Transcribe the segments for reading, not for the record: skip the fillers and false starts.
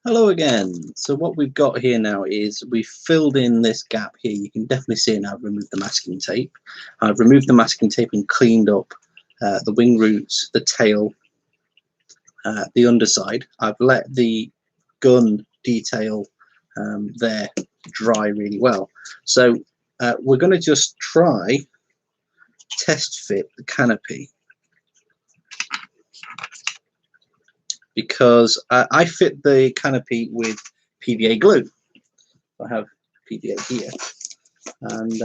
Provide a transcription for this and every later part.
Hello again. So what we've got here now is we've filled in this gap here. You can definitely see it now. I've removed the masking tape. I've removed the masking tape and cleaned up the wing roots, the tail, the underside. I've let the gun detail there dry really well. So we're going to just try test fit the canopy, because I fit the canopy with PVA glue. I have PVA here, and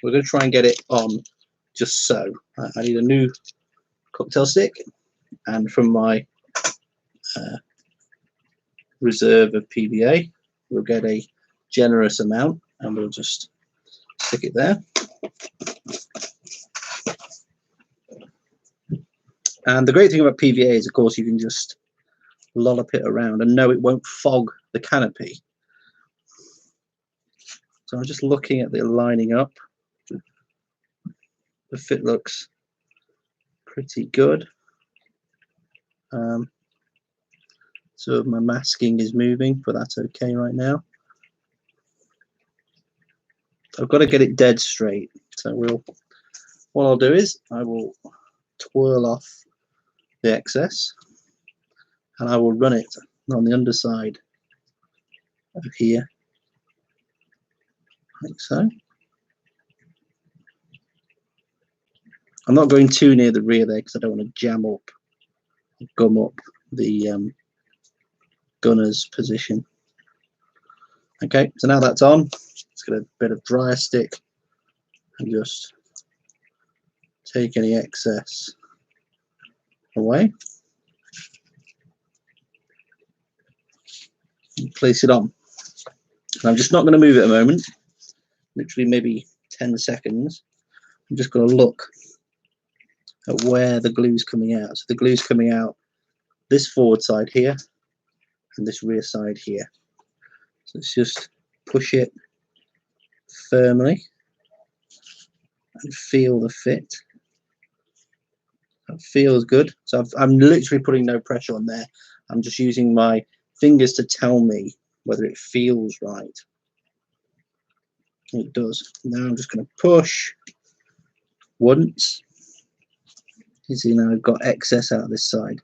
we're going to try and get it on just so. I need a new cocktail stick, and from my reserve of PVA, we'll get a generous amount, and we'll just stick it there. And the great thing about PVA is, of course, you can just lollop it around, and no, it won't fog the canopy. So I'm just looking at the lining up. The fit looks pretty good. So my masking is moving, but that's okay right now. I've got to get it dead straight. So what I'll do is I will twirl off the excess, and I will run it on the underside of here, like so. I'm not going too near the rear there because I don't want to jam up, gum up the gunner's position. Okay, so now that's on, let's get a bit of dryer stick and just take any excess away and place it on. And I'm just not going to move it a moment, literally maybe 10 seconds. I'm just going to look at where the glue's coming out. So the glue's coming out this forward side here and this rear side here. So let's just push it firmly and feel the fit. That feels good. So I'm literally putting no pressure on there. I'm just using my fingers to tell me whether it feels right. It does. Now I'm just going to push once. You see now I've got excess out of this side.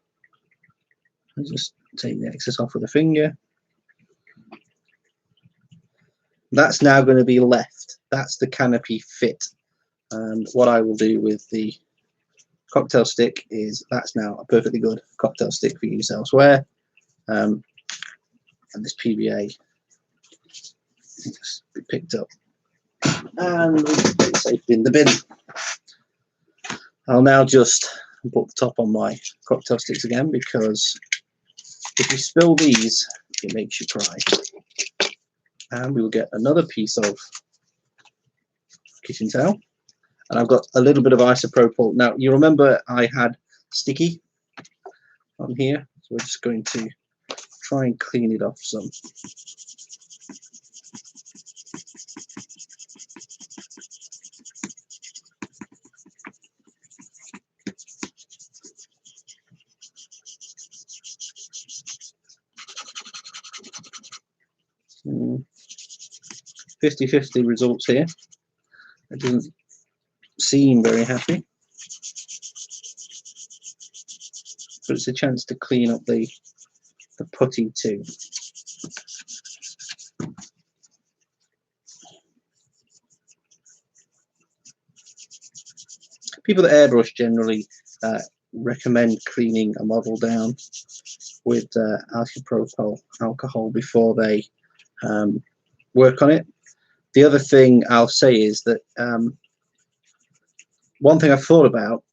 I'll just take the excess off with a finger. That's now going to be left. That's the canopy fit. And what I will do with the cocktail stick is that's now a perfectly good cocktail stick for use elsewhere. And this PVA can just be picked up and we can put it safely in the bin. I'll now just put the top on my cocktail sticks again, because if you spill these, it makes you cry. And we will get another piece of kitchen towel. And I've got a little bit of isopropyl. Now, you remember I had sticky on here, so we're just going to try and clean it off some. Hmm. 50-50 results here. It doesn't seem very happy, but it's a chance to clean up the putty too. People that airbrush generally recommend cleaning a model down with isopropyl alcohol before they work on it. The other thing I'll say is that one thing I've thought about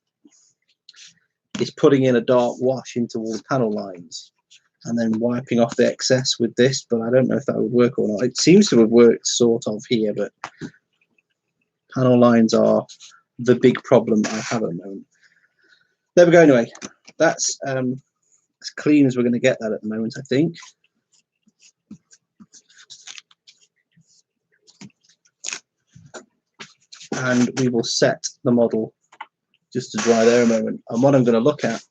is putting in a dark wash into all the panel lines and then wiping off the excess with this, but I don't know if that would work or not. It seems to have worked sort of here, but panel lines are the big problem I have at the moment. There we go. Anyway, that's as clean as we're going to get that at the moment, I think. And we will set the model just to dry there a moment. And what I'm going to look at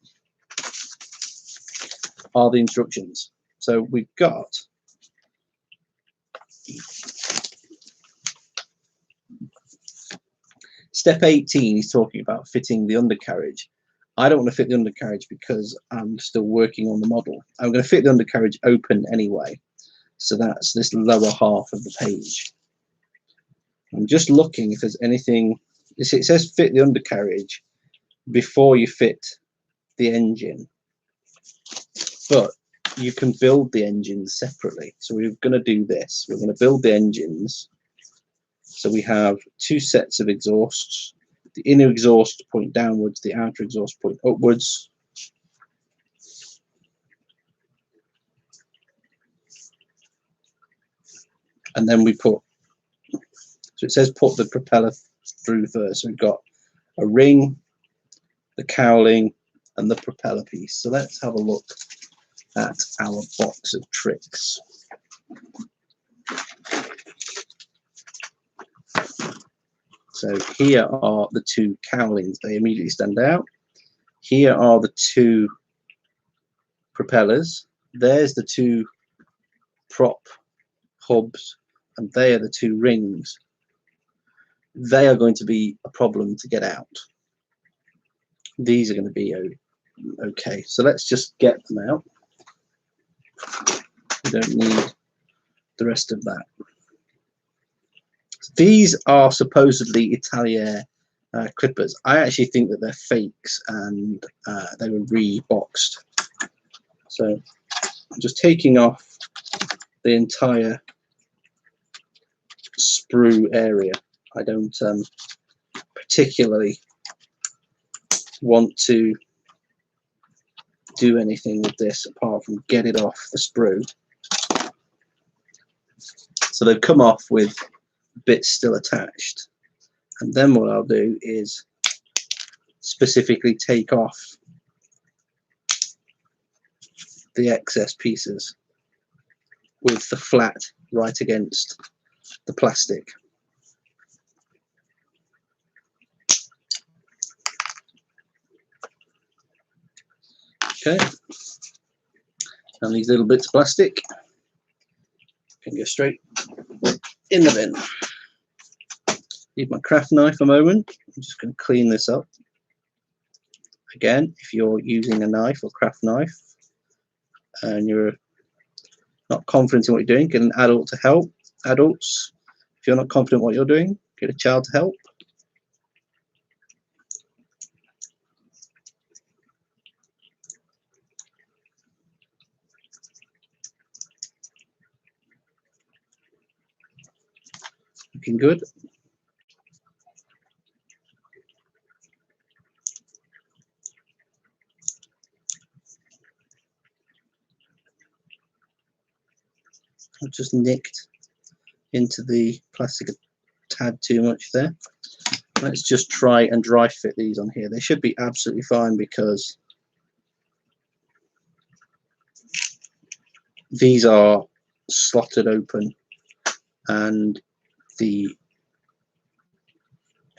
are the instructions. So we've got step 18 is talking about fitting the undercarriage. I don't want to fit the undercarriage because I'm still working on the model. I'm going to fit the undercarriage open anyway. So that's this lower half of the page. I'm just looking if there's anything. It says fit the undercarriage before you fit the engine. But you can build the engines separately. So we're going to do this. We're going to build the engines. So we have two sets of exhausts. The inner exhaust point downwards, the outer exhaust point upwards. And then we put, so it says put the propeller through first. So we've got a ring, the cowling, and the propeller piece. So let's have a look at our box of tricks. So here are the two cowlings. They immediately stand out. Here are the two propellers. There's the two prop hubs, and they are the two rings. They are going to be a problem to get out. These are going to be okay. So let's just get them out. We don't need the rest of that. These are supposedly Italier clippers. I actually think that they're fakes and they were reboxed. So I'm just taking off the entire sprue area. I don't particularly want to do anything with this apart from get it off the sprue. So they've come off with bits still attached, and then what I'll do is specifically take off the excess pieces with the flat right against the plastic. Okay, and these little bits of plastic can go straight in the bin. Leave my craft knife a moment. I'm just going to clean this up. Again, if you're using a knife or craft knife and you're not confident in what you're doing, get an adult to help. Adults, if you're not confident in what you're doing, get a child to help. Looking good. I've just nicked into the plastic a tad too much there. Let's just try and dry fit these on here. They should be absolutely fine because these are slotted open and the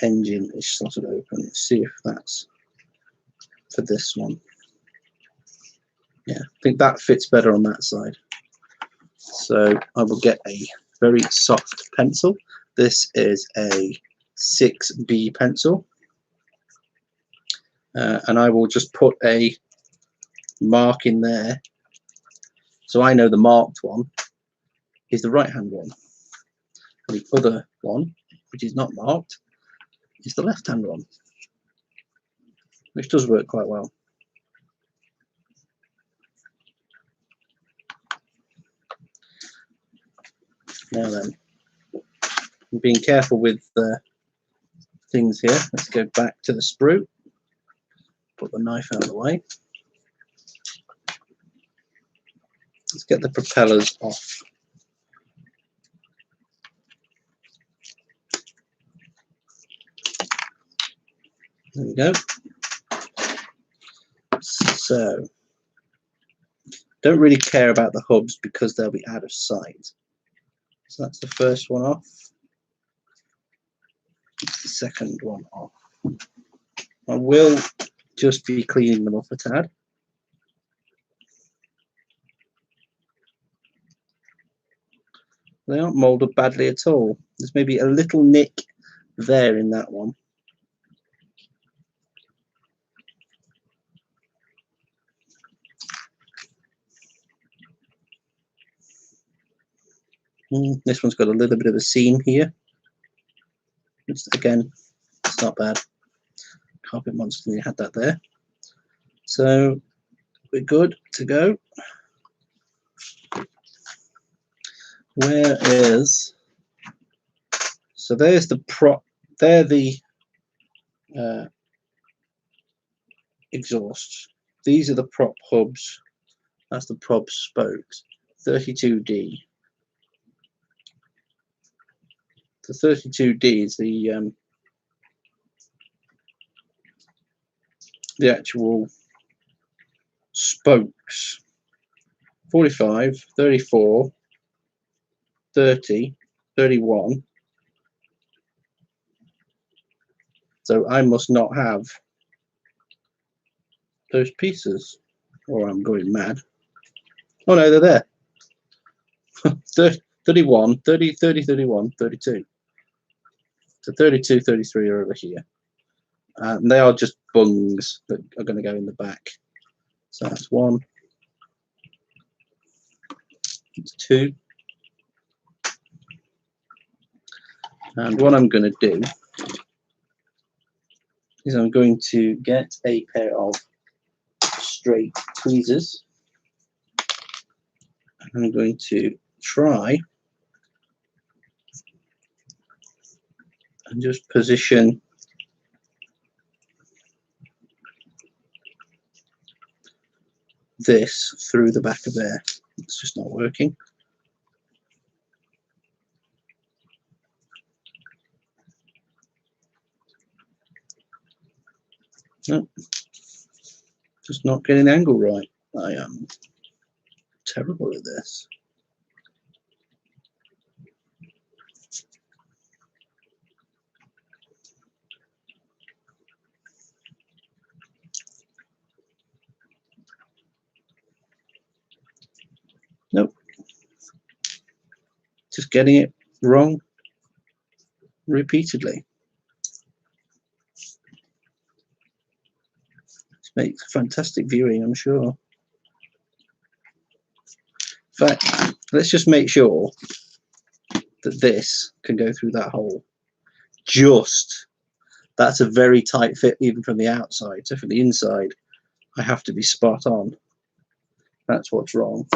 engine is slotted open. Let's see if that's for this one. Yeah, I think that fits better on that side. So I will get a very soft pencil. This is a 6B pencil. And I will just put a mark in there. So I know the marked one is the right-hand one. And the other one, which is not marked, is the left-hand one, which does work quite well. Now then, I'm being careful with the things here. Let's go back to the sprue. Put the knife out of the way. Let's get the propellers off. There we go. So, don't really care about the hubs because they'll be out of sight. So that's the first one off. The second one off. I will just be cleaning them off a tad. They aren't moulded badly at all. There's maybe a little nick there in that one. This one's got a little bit of a seam here. Again, it's not bad. Carpet Monster, you had that there. So we're good to go. Where is, so there's the prop, they're the exhausts. These are the prop hubs. That's the prop spokes. 32D. The 32D is the actual spokes. 45, 34, 30, 31. So I must not have those pieces, or I'm going mad. Oh no, they're there. 30, 31, 30, 30, 31, 32. So 32, 33 are over here. And they are just bungs that are going to go in the back. So that's one. It's two. And what I'm going to do is I'm going to get a pair of straight tweezers. And I'm going to try and just position this through the back of there. It's just not working. Nope. Just not getting the angle right. I am terrible at this. Nope. Just getting it wrong repeatedly. This makes fantastic viewing, I'm sure. In fact, let's just make sure that this can go through that hole. Just. That's a very tight fit even from the outside. So from the inside, I have to be spot on. That's what's wrong.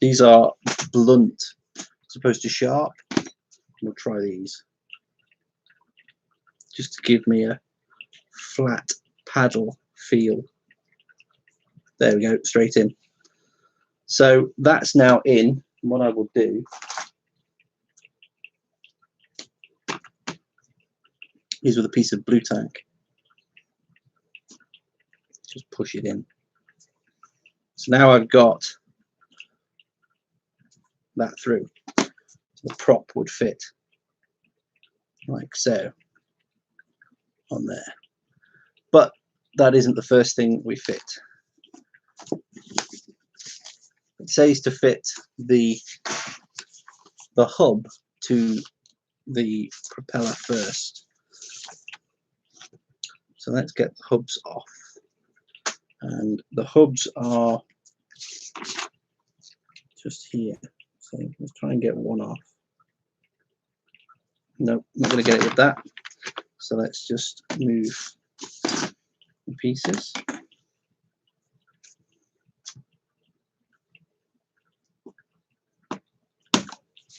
These are blunt as opposed to sharp. We'll try these just to give me a flat paddle feel. There we go, straight in. So that's now in. What I will do is with a piece of blue tack, just push it in. So now I've got that through. So the prop would fit like so on there. But that isn't the first thing we fit. It says to fit the hub to the propeller first. So let's get the hubs off. And the hubs are just here. So let's try and get one off. Nope, not going to get it with that. So let's just move the pieces.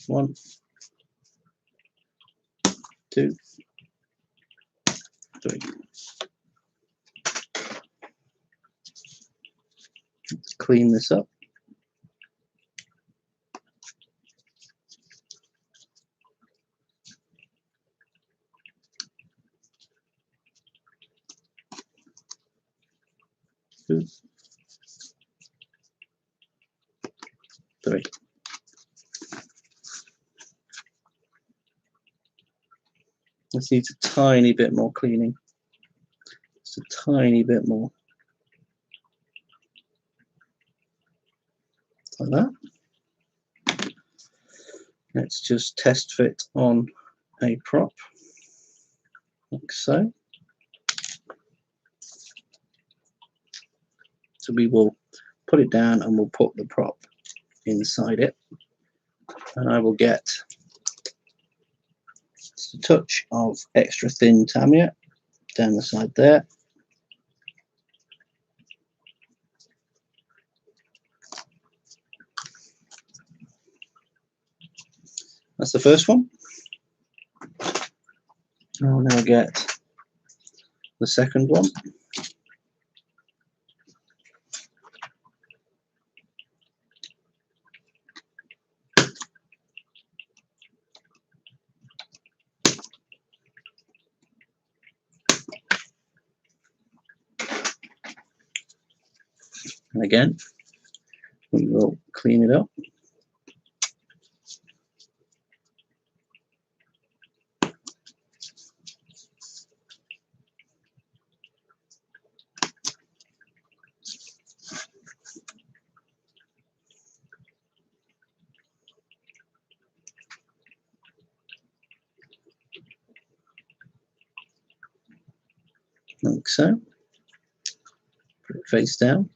One, two, three. Let's clean this up. Two, three. This needs a tiny bit more cleaning. Just a tiny bit more. Like that. Let's just test fit on a prop, like so. So we will put it down and we'll put the prop inside it. And I will get just a touch of extra thin Tamiya down the side there. That's the first one. I'll now get the second one. And again, we will clean it up. Like so. Put it face down.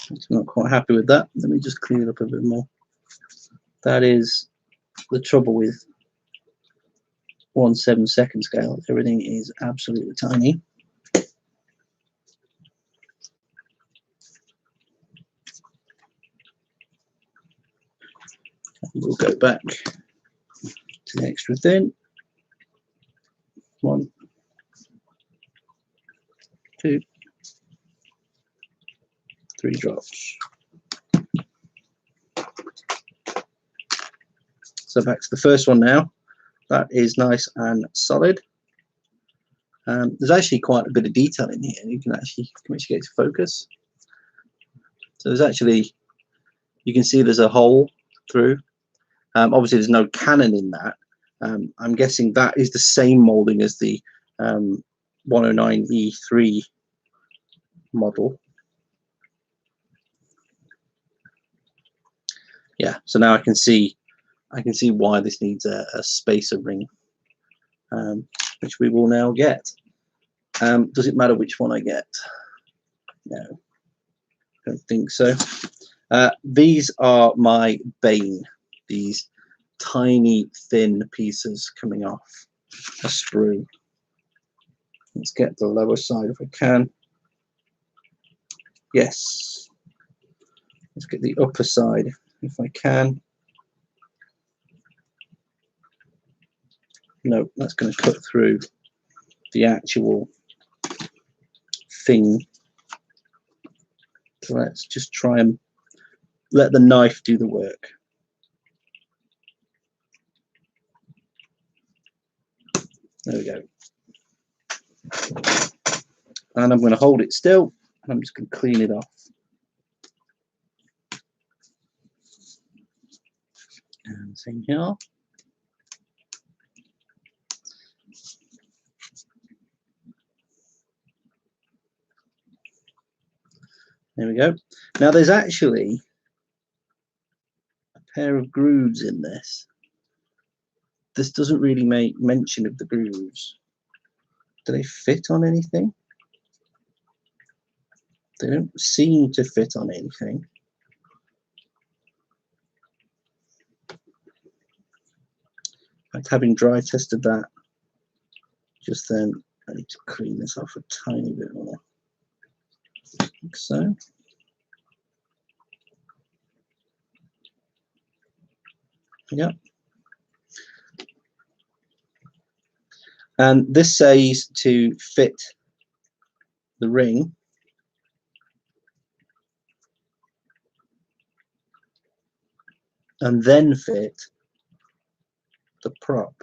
I'm not quite happy with that. Let me just clean it up a bit more. That is the trouble with 1/7 second scale. Everything is absolutely tiny. We'll go back to the extra thin. 1, 2, 3 drops. So back to the first one now. That is nice and solid. There's actually quite a bit of detail in here. You can actually get it to focus. So there's actually, you can see there's a hole through. Obviously there's no cannon in that. I'm guessing that is the same molding as the 109E3 model. Yeah, so now I can see why this needs a spacer ring, which we will now get. Does it matter which one I get? No, don't think so. These are my bane, these tiny thin pieces coming off a sprue. Let's get the lower side if I can. Yes. Let's get the upper side if I can. No, that's going to cut through the actual thing. So let's just try and let the knife do the work. There we go. And I'm going to hold it still, and I'm just going to clean it off. And same here. There we go. Now there's actually a pair of grooves in this. This doesn't really make mention of the grooves. Do they fit on anything? They don't seem to fit on anything. In fact, having dry tested that just then, I need to clean this off a tiny bit more. Like so. Yep. And this says to fit the ring and then fit the prop.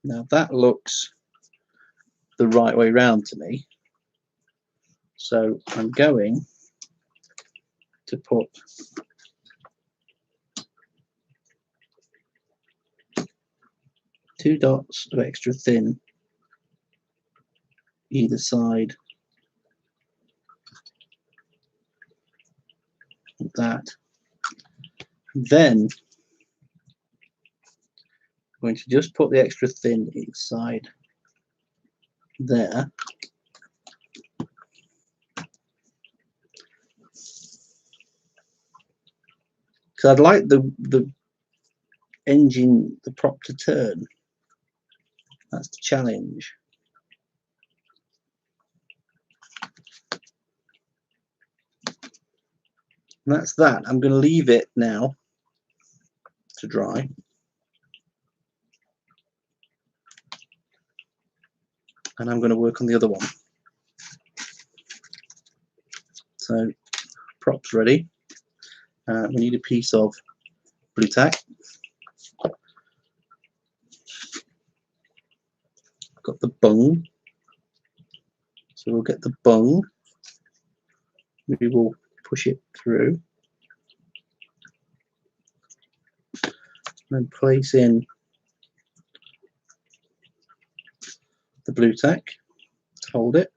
Now that looks the right way round to me. So I'm going to put 2 dots of extra thin either side of that. Then I'm going to just put the extra thin inside there. Because I'd like the engine, the prop to turn. That's the challenge. And that's that. I'm going to leave it now to dry. And I'm going to work on the other one. So, props ready. We need a piece of blue tack. Got the bung. So we'll get the bung. We will push it through. And place in the blue tack to hold it.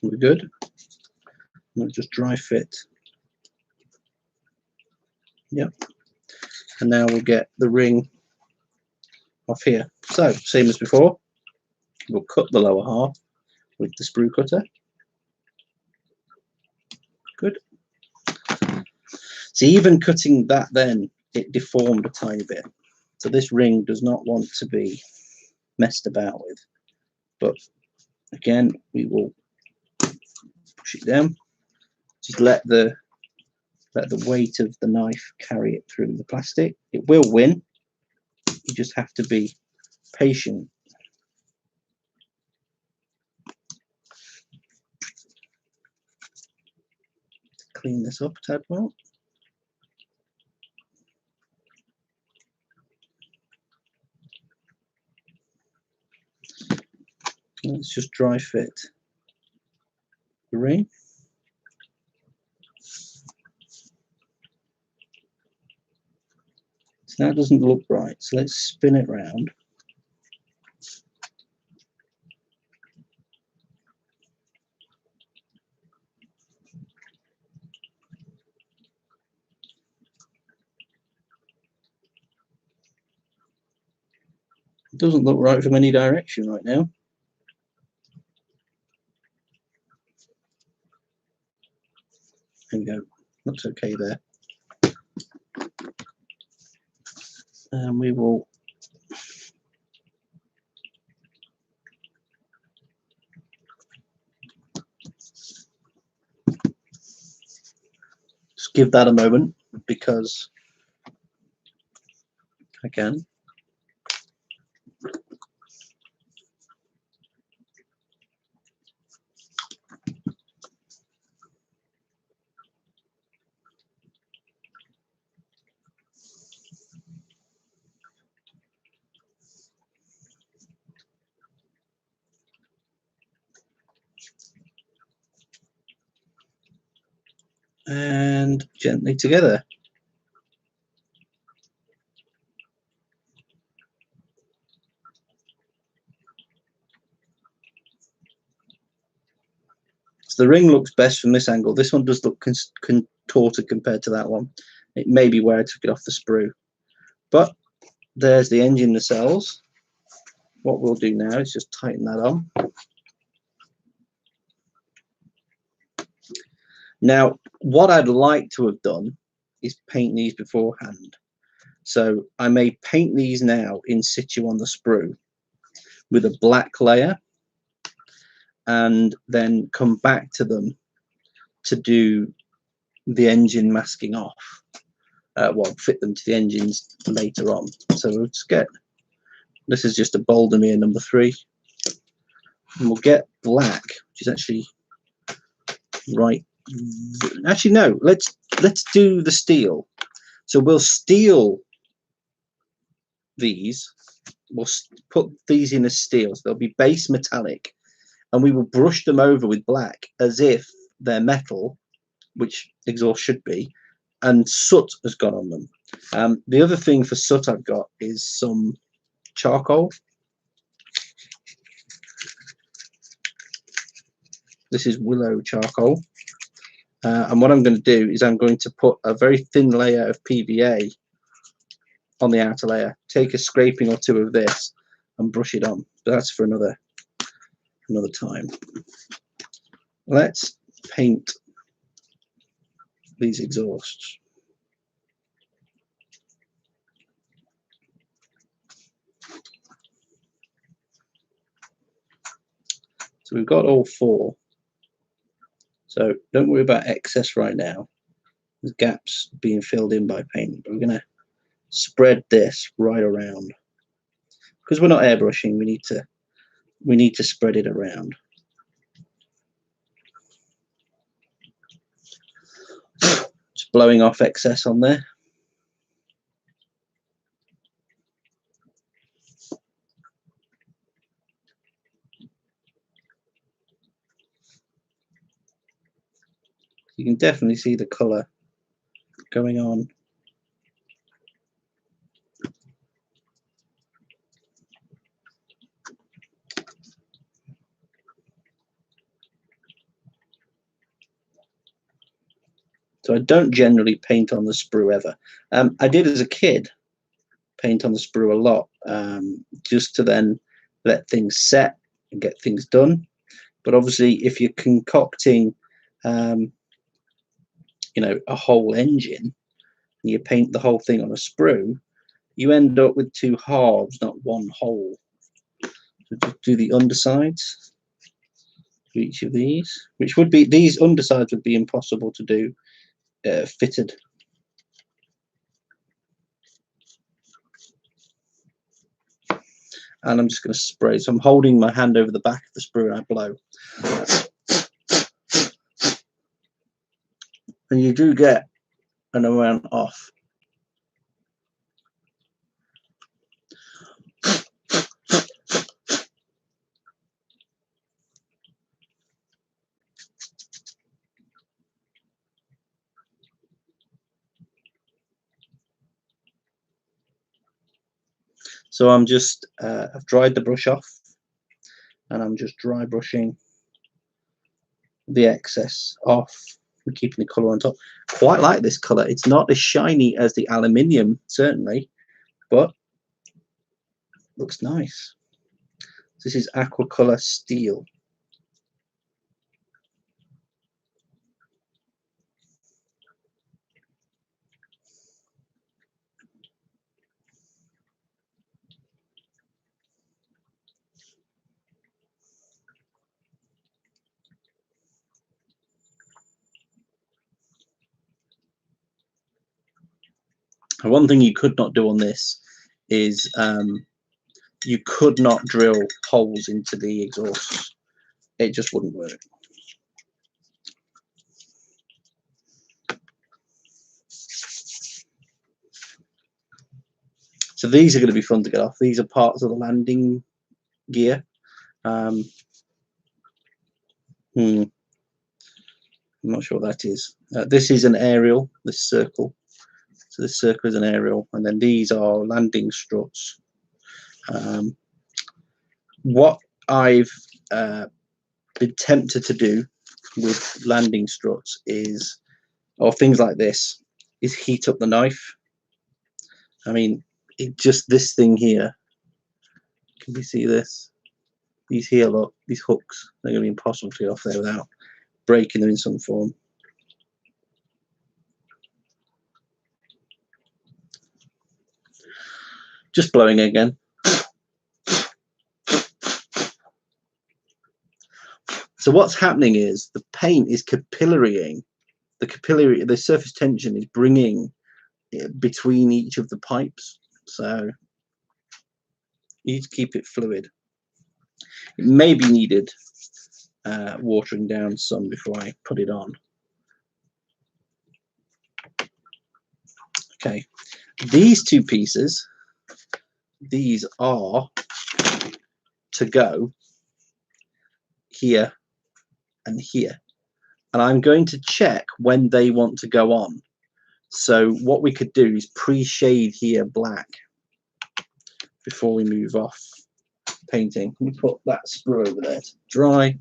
We're good. We'll just dry fit. Yep. And now we'll get the ring off here. So, same as before, we'll cut the lower half with the sprue cutter. Good. See, even cutting that then, it deformed a tiny bit. So this ring does not want to be messed about with. But again, we will push it down. Just let the weight of the knife carry it through the plastic. It will win. You just have to be patient. Clean this up a tad more. Let's just dry fit the ring. So that doesn't look right, so let's spin it round. It doesn't look right from any direction right now. There we go. Looks okay there. And we will just give that a moment because I can. And gently together. So the ring looks best from this angle. This one does look contorted compared to that one. It may be where I took it off the sprue. But there's the engine nacelles. What we'll do now is just tighten that on. Now, what I'd like to have done is paint these beforehand. So I may paint these now in situ on the sprue with a black layer and then come back to them to do the engine masking off. Well, fit them to the engines later on. So we'll just get, this is just a Bouldermere number 3. And we'll get black, which is actually right. Actually, no, let's do the steel. So we'll steel these. We'll put these in as steel. So they'll be base metallic. And we will brush them over with black as if they're metal, which exhaust should be, and soot has gone on them. The other thing for soot I've got is some charcoal. This is willow charcoal. And what I'm going to do is I'm going to put a very thin layer of PVA on the outer layer, take a scraping or two of this and brush it on. But that's for another time. Let's paint these exhausts. So we've got all four. So don't worry about excess right now. There's gaps being filled in by paint. But we're going to spread this right around. Because we're not airbrushing, we need to spread it around. Just blowing off excess on there. You can definitely see the colour going on. So I don't generally paint on the sprue ever. I did as a kid paint on the sprue a lot, just to then let things set and get things done. But obviously, if you're concocting, you know, a whole engine, and you paint the whole thing on a sprue, you end up with two halves, not one whole. So just do the undersides for each of these, which would be, these undersides would be impossible to do fitted. And I'm just going to spray. So I'm holding my hand over the back of the sprue and I blow. And you do get an amount off. So I'm just, I've dried the brush off and I'm just dry brushing the excess off and keeping the colour on top. Quite like this colour. It's not as shiny as the aluminium, certainly, but looks nice. This is aqua colour steel. And one thing you could not do on this is you could not drill holes into the exhaust. It just wouldn't work. So these are going to be fun to get off. These are parts of the landing gear. I'm not sure what that is. This is an aerial, this circle. So this circle is an aerial, and then these are landing struts. What I've been tempted to do with landing struts is, or things like this, is heat up the knife. I mean, just this thing here. Can we see this? These here, look, these hooks, they're going to be impossible to get off there without breaking them in some form. Just blowing again. So what's happening is the paint is capillarying. The surface tension is bringing it between each of the pipes. So you need to keep it fluid. It may be needed watering down some before I put it on. Okay, these two pieces, these are to go here and here, and I'm going to check when they want to go on. So what we could do is pre-shade here black before we move off painting. We put that sprue over there to dry,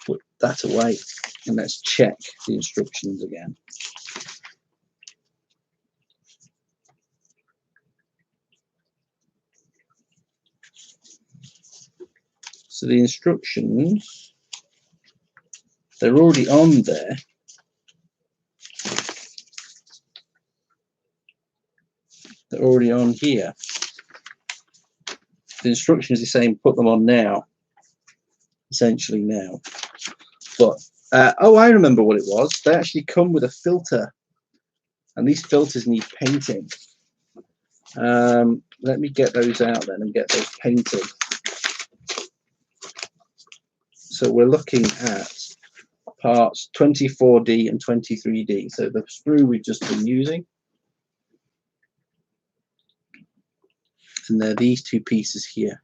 put that away, and let's check the instructions again. So the instructions, they're already on there. They're already on here. The instructions are saying put them on now, essentially now. But oh, I remember what it was. They actually come with a filter, and these filters need painting. Let me get those out then and get those painted. So we're looking at parts 24D and 23D. So the sprue we've just been using, and they're these two pieces here.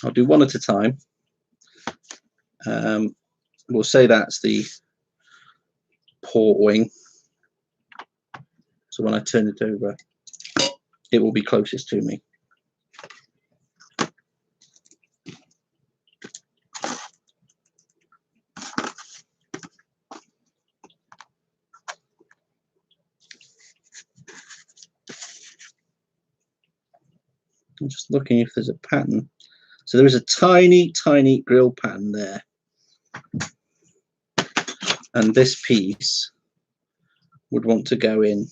I'll do one at a time. We'll say that's the port wing. So when I turn it over, it will be closest to me. I'm just looking if there's a pattern. So there is a tiny, tiny grill pattern there. And this piece would want to go in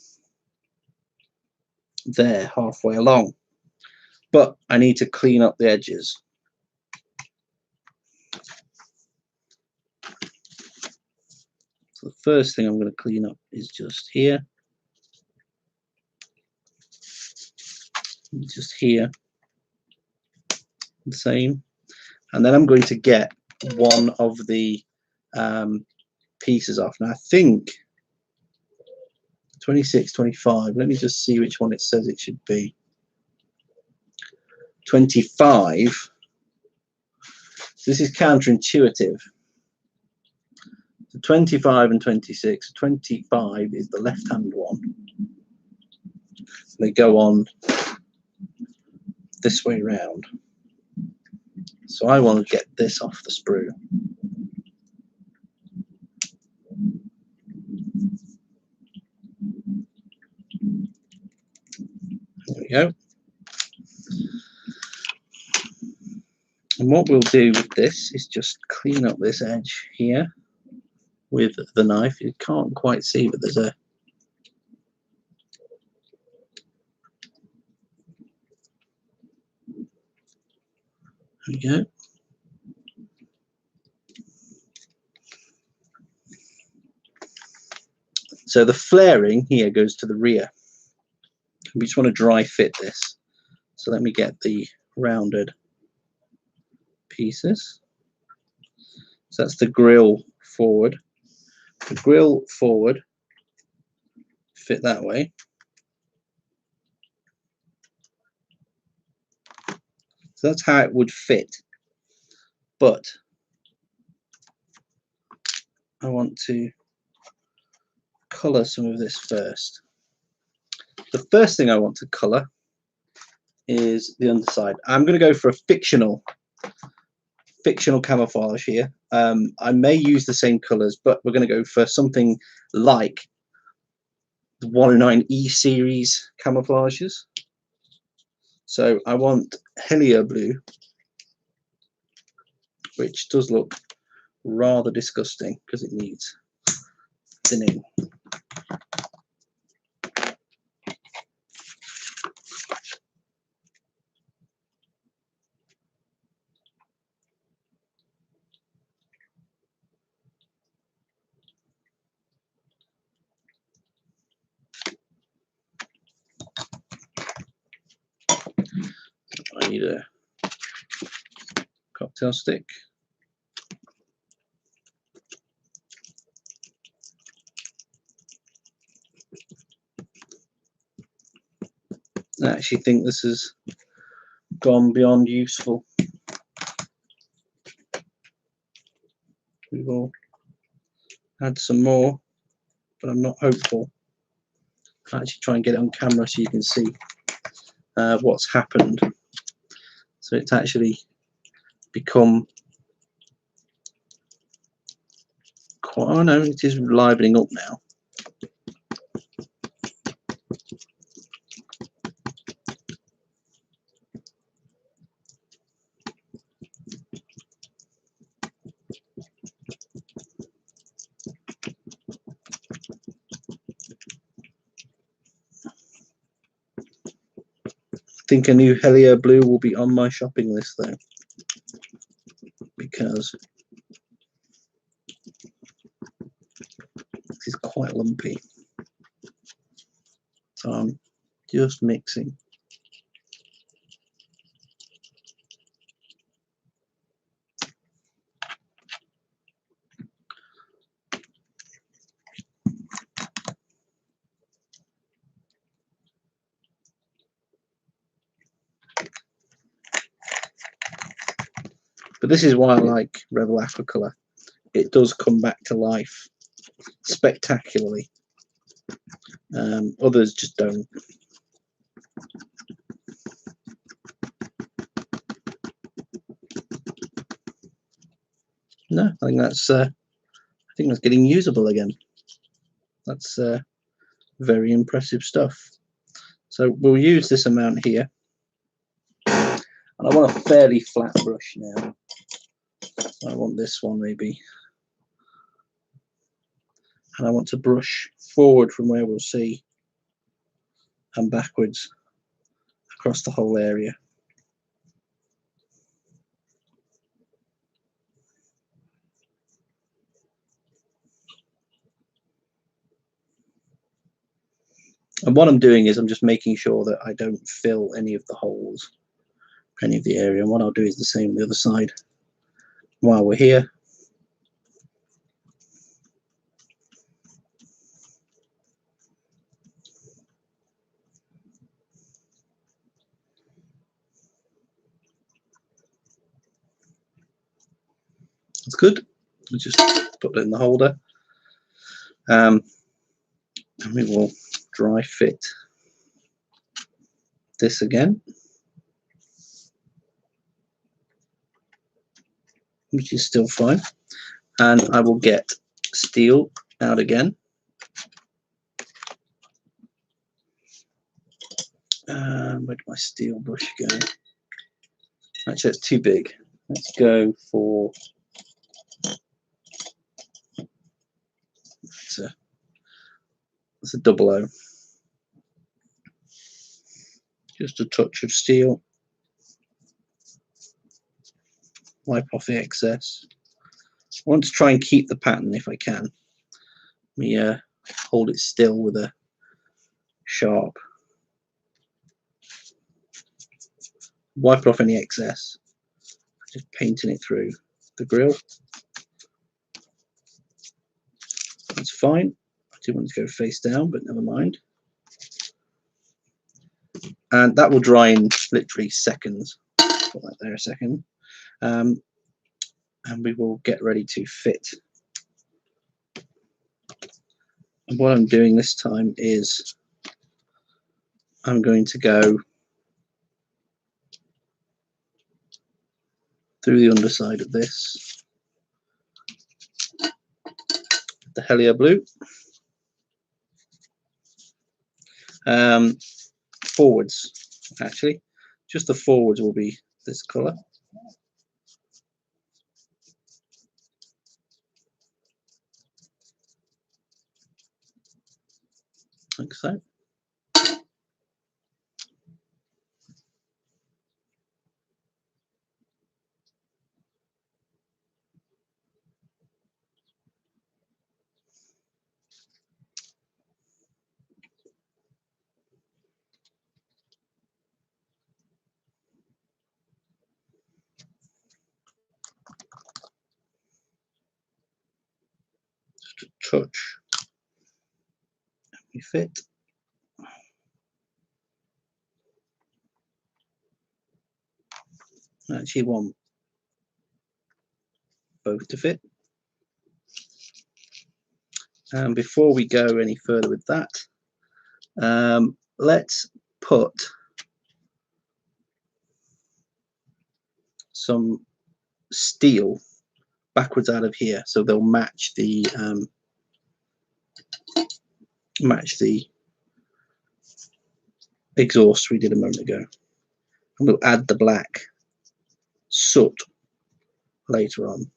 there halfway along. But I need to clean up the edges. So the first thing I'm going to clean up is just here. Just here. The same. And then I'm going to get one of the pieces off. Now I think 26, 25. Let me just see which one it says it should be. 25. This is counterintuitive. So 25 and 26. 25 is the left-hand one. They go on this way round. So I want to get this off the sprue. There we go. And what we'll do with this is just clean up this edge here with the knife. You can't quite see, but there's a there we go. So the flaring here goes to the rear. We just want to dry fit this. So let me get the rounded pieces. So that's the grill forward. The grill forward fit that way. So that's how it would fit. But I want to colour some of this first. The first thing I want to colour is the underside. I'm going to go for a fictional camouflage here. I may use the same colours, but we're going to go for something like the 109E series camouflages. So I want Helio blue, which does look rather disgusting because it needs thinning. I need a cocktail stick. I actually think this is gone beyond useful. We will add some more, but I'm not hopeful. I'll actually try and get it on camera so you can see what's happened. So it's actually become quite, oh no, it is livening up now. I think a new Helio Blue will be on my shopping list though, because this is quite lumpy. So I'm just mixing. But this is why I like Rebel Aquacolor. It does come back to life spectacularly. Others just don't. No, I think that's getting usable again. That's very impressive stuff. So we'll use this amount here, and I want a fairly flat brush now. I want this one maybe, and I want to brush forward from where we'll see and backwards across the whole area. And what I'm doing is I'm just making sure that I don't fill any of the holes, any of the area. And what I'll do is the same on the other side while we're here. That's good. I'll just put it in the holder. And we will dry fit this again, which is still fine. And I will get steel out again. Where did my steel brush go? Actually, it's too big. Let's go for it's a 00. Just a touch of steel. Wipe off the excess. I want to try and keep the pattern if I can. Let me hold it still with a sharp. Wipe off any excess. Just painting it through the grill. That's fine. I do want to go face down, but never mind. And that will dry in literally seconds. Put that there a second. And we will get ready to fit. And what I'm doing this time is I'm going to go through the underside of this, the Helio Blue, forwards actually, just the forwards will be this colour. Like so. Just a touch. We fit. I actually want both to fit. And before we go any further with that, let's put some steel backwards out of here so they'll match the exhaust we did a moment ago. And we'll add the black soot later on.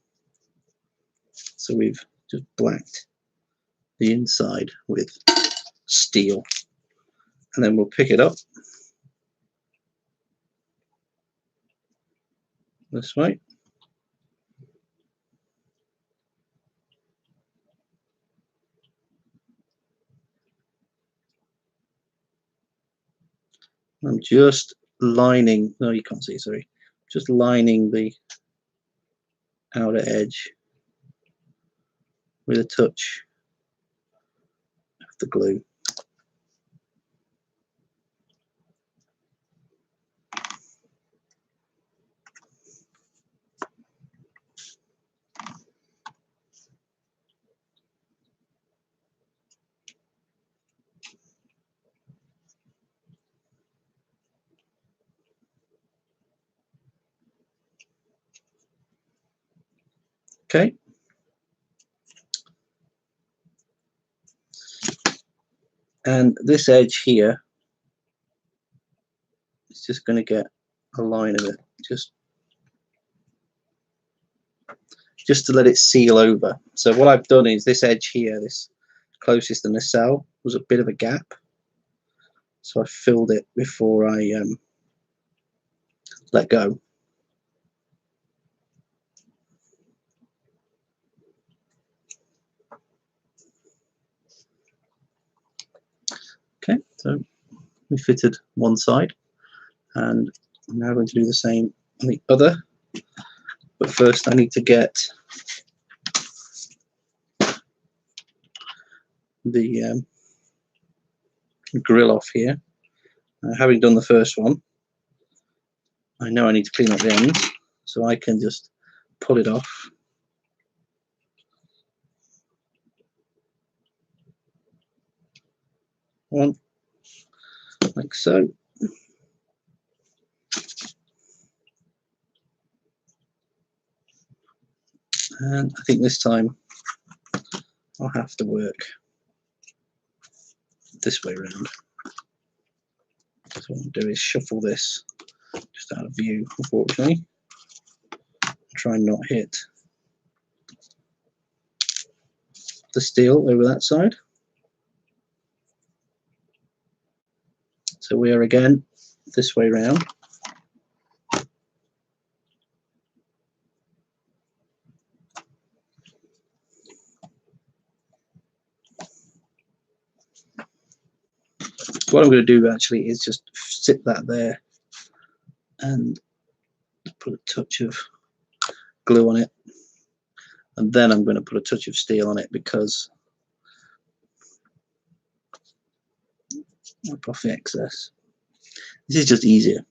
So we've just blacked the inside with steel, and then we'll pick it up this way. I'm just lining, no you can't see, sorry, just lining the outer edge with a touch of the glue. Okay. And this edge here is just going to get a line of it, just to let it seal over. So what I've done is this edge here, this closest to the nacelle, was a bit of a gap. So I filled it before I let go. Okay, so we fitted one side, and I'm now going to do the same on the other. But first I need to get the grill off here. Having done the first one, I know I need to clean up the ends, so I can just pull it off. One, like so. And I think this time I'll have to work this way around. So what I'll do is shuffle this just out of view, unfortunately. Try and not hit the steel over that side. So we are again this way round. What I'm going to do actually is just sit that there and put a touch of glue on it, and then I'm going to put a touch of steel on it because wipe off the excess. This is just easier.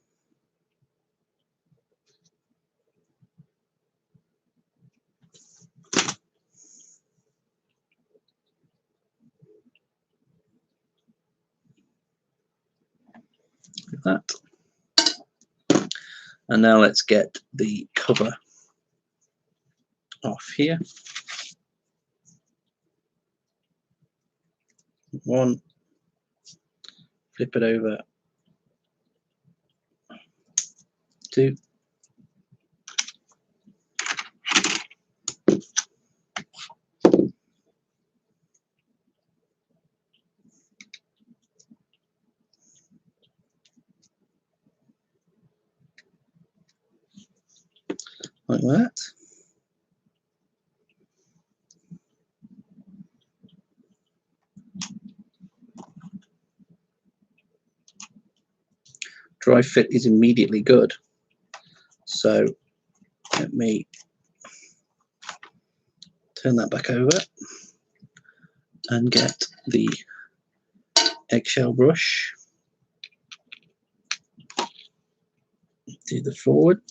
Like that. And now let's get the cover off here. One, flip it over. Two. Like that. Dry fit is immediately good. So let me turn that back over and get the eggshell brush. Do the forward.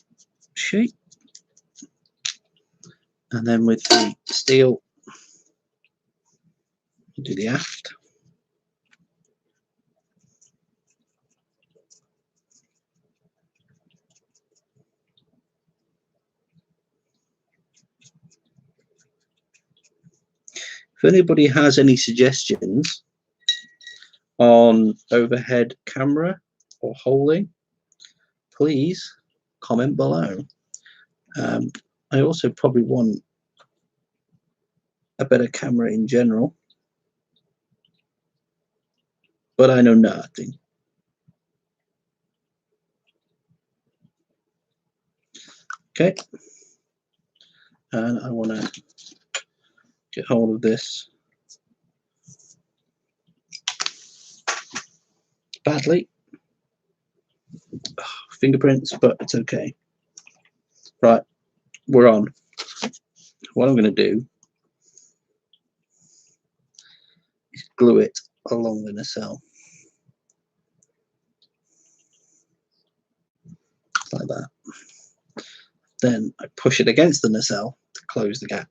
shape. And then with the steel, you do the aft. If anybody has any suggestions on overhead camera or holding, please comment below. I also probably want a better camera in general, but I know nothing. Okay, and I want to get hold of this badly. Fingerprints, but it's okay. Right, we're on. What I'm going to do is glue it along the nacelle, like that. Then I push it against the nacelle to close the gap.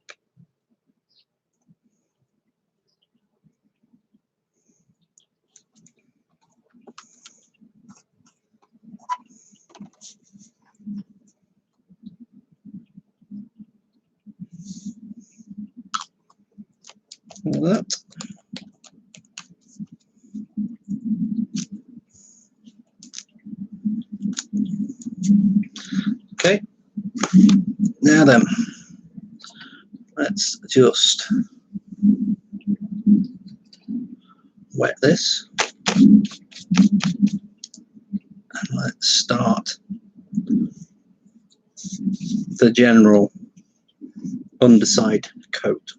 Like that. Okay, now then, let's just wet this and let's start the general underside coat.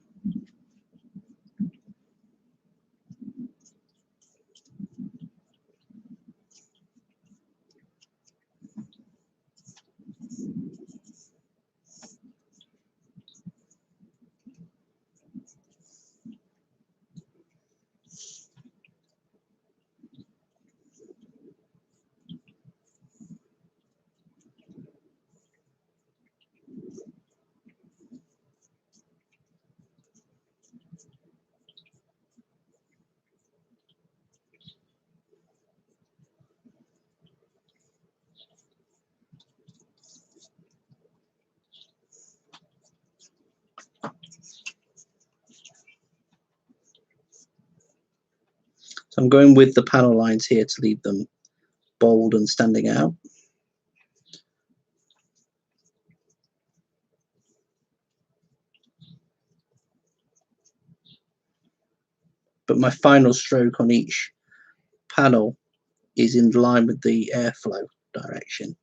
So I'm going with the panel lines here to leave them bold and standing out. But my final stroke on each panel is in line with the airflow direction.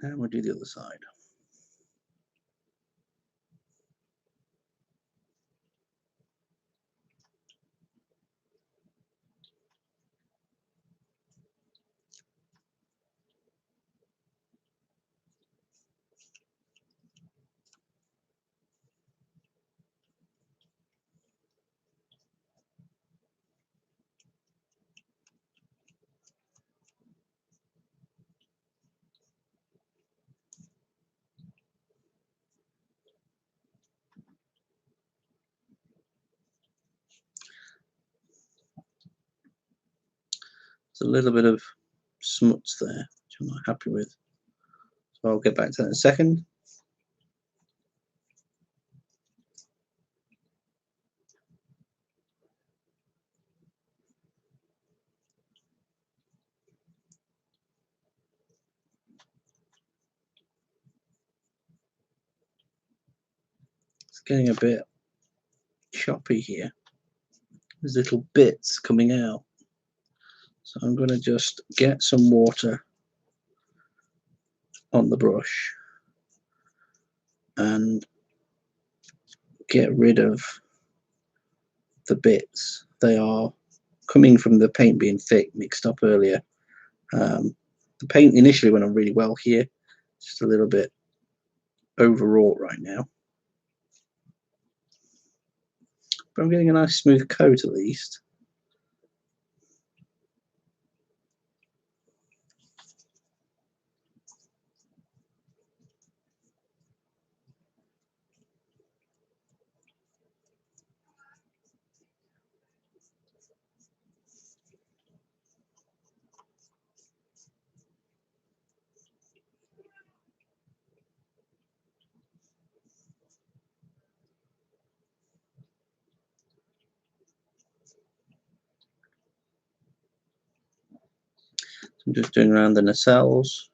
And we'll do the other side. There's a little bit of smuts there, which I'm not happy with. So I'll get back to that in a second. It's getting a bit choppy here. There's little bits coming out. So I'm going to just get some water on the brush and get rid of the bits. They are coming from the paint being thick, mixed up earlier. The paint initially went on really well here, just a little bit overwrought right now. But I'm getting a nice smooth coat at least. I'm just doing around the nacelles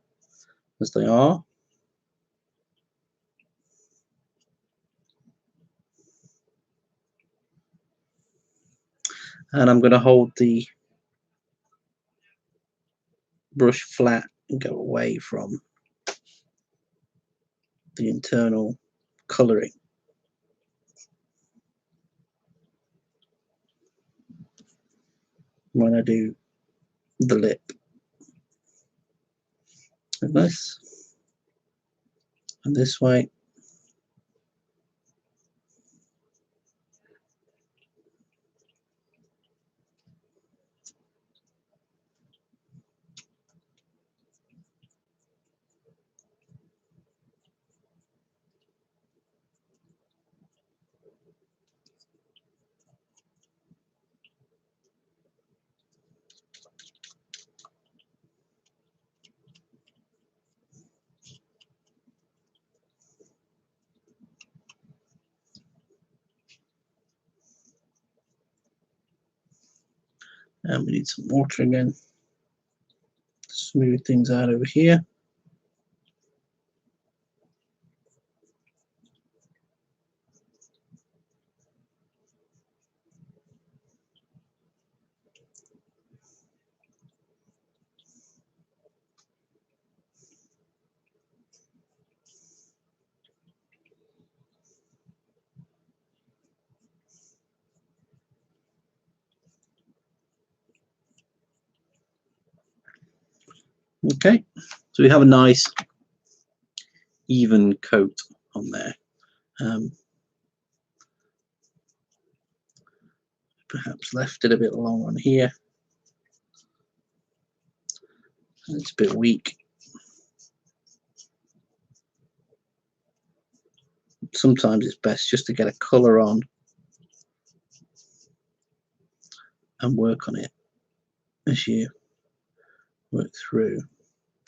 as they are. And I'm going to hold the brush flat and go away from the internal colouring. When I do the lip. Like this. And this way. And we need some water again. Smooth things out over here. Okay, so we have a nice even coat on there. Perhaps left it a bit long on here. It's a bit weak. Sometimes it's best just to get a colour on and work on it as you work through.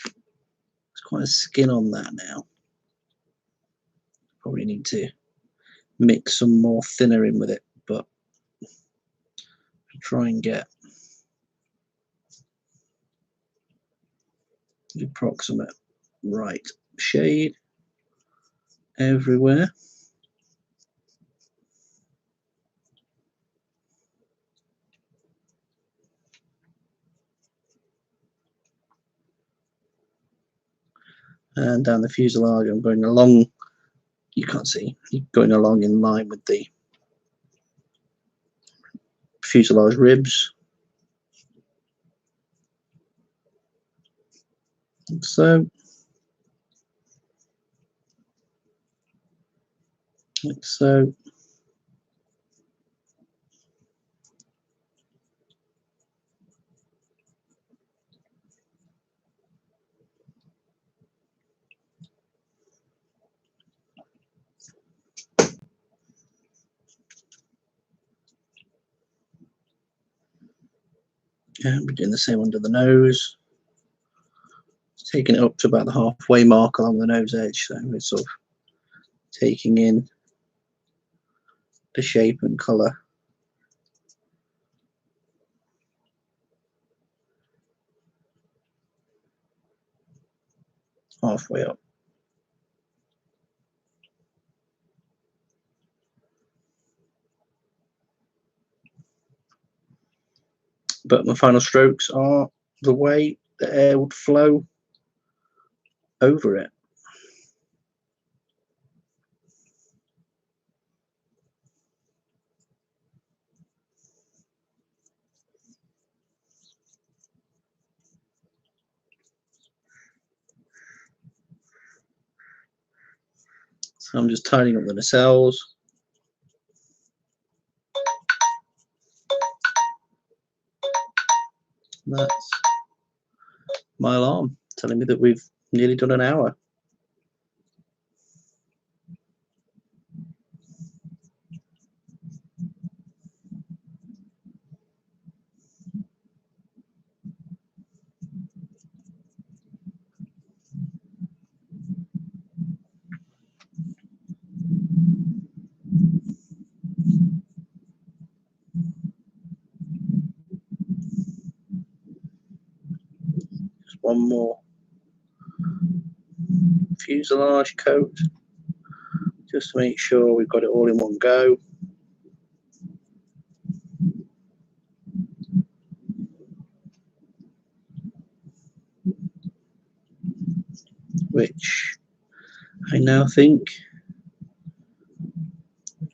There's quite a skin on that now. Probably need to mix some more thinner in with it, but try and get the approximate right shade everywhere. And down the fuselage, I'm going along, you can't see, going along in line with the fuselage ribs. Like so. Like so. And we're doing the same under the nose. Taking it up to about the halfway mark along the nose edge, so we're sort of taking in the shape and colour halfway up. But my final strokes are the way the air would flow over it. I'm just tidying up the nacelles. That's my alarm telling me that we've nearly done an hour. Just one more fuselage coat, just to make sure we've got it all in one go. Which I now think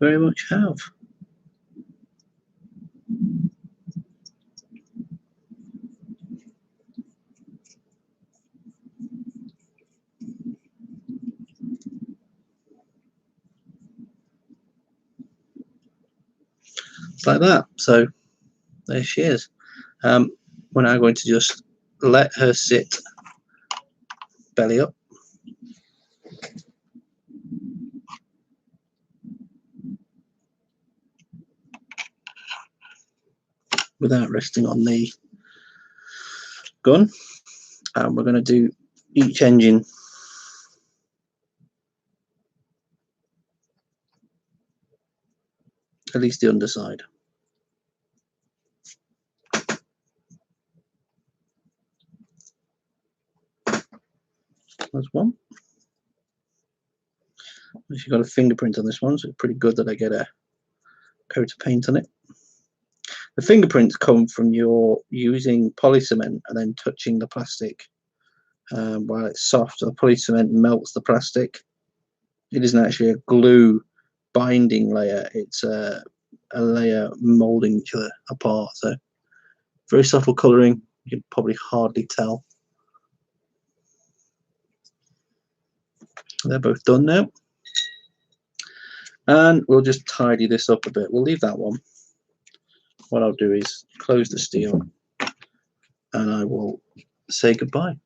very much have. Like that. So there she is. We're now going to just let her sit belly up. Without resting on the gun. And we're going to do each engine at least the underside. That's one. She's got a fingerprint on this one, so it's pretty good that I get a coat of paint on it. The fingerprints come from your using polycement and then touching the plastic while it's soft. So the polycement melts the plastic. It isn't actually a glue binding layer, it's a layer molding each other apart. So very subtle colouring, you can probably hardly tell. They're both done now. And we'll just tidy this up a bit. We'll leave that one. What I'll do is close the steel and I will say goodbye.